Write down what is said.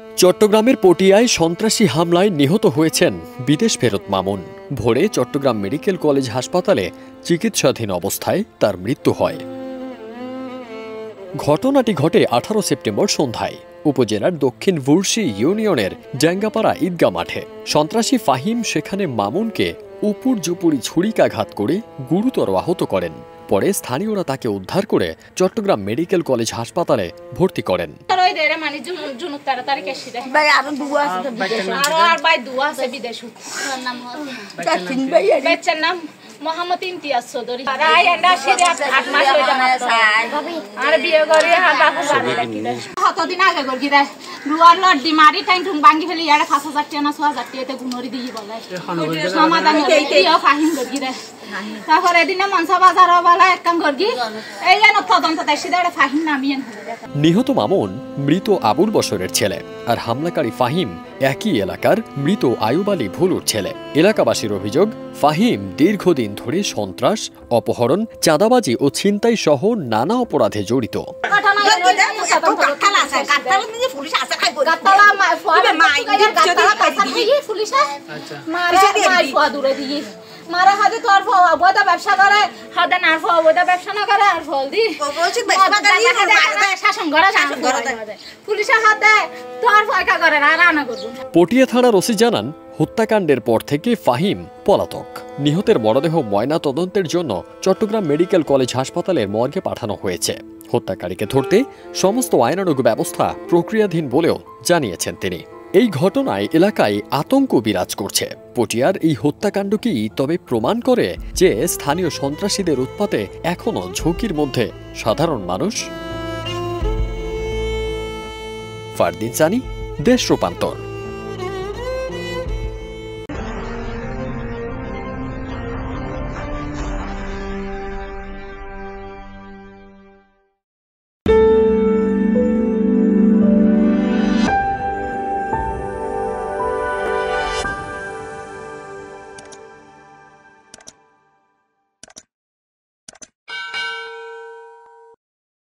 চট্টগ্রামের পটিয়ায় সন্ত্রাসী হামলায় নিহত হয়েছেন বিদেশ ফেরত মামুন। ভোরে চট্টগ্রাম মেডিকেল কলেজ হাসপাতালে চিকিৎসাধীন অবস্থায় তার মৃত্যু হয়। ঘটনাটি ঘটে 18 সেপ্টেম্বর সন্ধ্যায় উপজেলার দক্ষিণ বুরশি ইউনিয়নের জাঙ্গাপাড়া ঈদগাহ মাঠে। সন্ত্রাসী ফাহিম সেখানে মামুনকে উপর্যুপরি ছুরিকাঘাত করে গুরুতর আহত করেন। পরে স্থানীয়রা তাকে উদ্ধার করে চট্টগ্রাম মেডিকেল কলেজ হাসপাতালে ভর্তি করেন। মোহাম্মদ ইমতিয়াজ চৌধুরী রায় এন্ডা সিরে 8 মাস হই যাবে আর বিয়ে করে বাপু বাড়ি রাখি দে কতদিন আগে গরগি দে রুয়ার লড্ডি মারি টাইম টুং বাঙ্গি ফেলি ইয়ারে 5000 টাকা না 6000 টাকা তে গুনরি দিই বলে সমাধান এই ফাহিম গরগি দে তারপরে এদিনে মনসা বাজার ওয়ালা এক কাম গরগি এই যেন তদন্ত দেশি দে ফাহিম নামিয়েন। নিহত মামুন মৃত আবুল বশরের ছেলে আর হামলাকারী ফাহিম একই এলাকার মৃত আয়ুব আলী ভুলুর ছেলে। এলাকাবাসীর অভিযোগ, ফাহিম দীর্ঘদিন ধরে সন্ত্রাস, অপহরণ, চাঁদাবাজি ও ছিনতাই সহ নানা অপরাধে জড়িত। মারা হাতে তোর অবৈধ ব্যবসা করে হাতে না অবৈধ ব্যবসা না করে আর ফল দি শাসন করে পুলিশের হাতে তোর ফয়কা করে না রানা করবো। পটিয়া থানার ওসি জানান, হত্যাকাণ্ডের পর থেকে ফাহিম পলাতক। নিহতের মরদেহ ময়না তদন্তের জন্য চট্টগ্রাম মেডিকেল কলেজ হাসপাতালের মর্গে পাঠানো হয়েছে। হত্যাকারীকে ধরতে সমস্ত আইনানুগ ব্যবস্থা প্রক্রিয়াধীন বলেও জানিয়েছেন তিনি। এই ঘটনায় এলাকায় আতঙ্ক বিরাজ করছে। পটিয়ার এই হত্যাকাণ্ড কি তবে প্রমাণ করে যে স্থানীয় সন্ত্রাসীদের উৎপাতে এখনো ঝুঁকির মধ্যে সাধারণ মানুষ? ফারদিন সানি, দেশ রূপান্তর।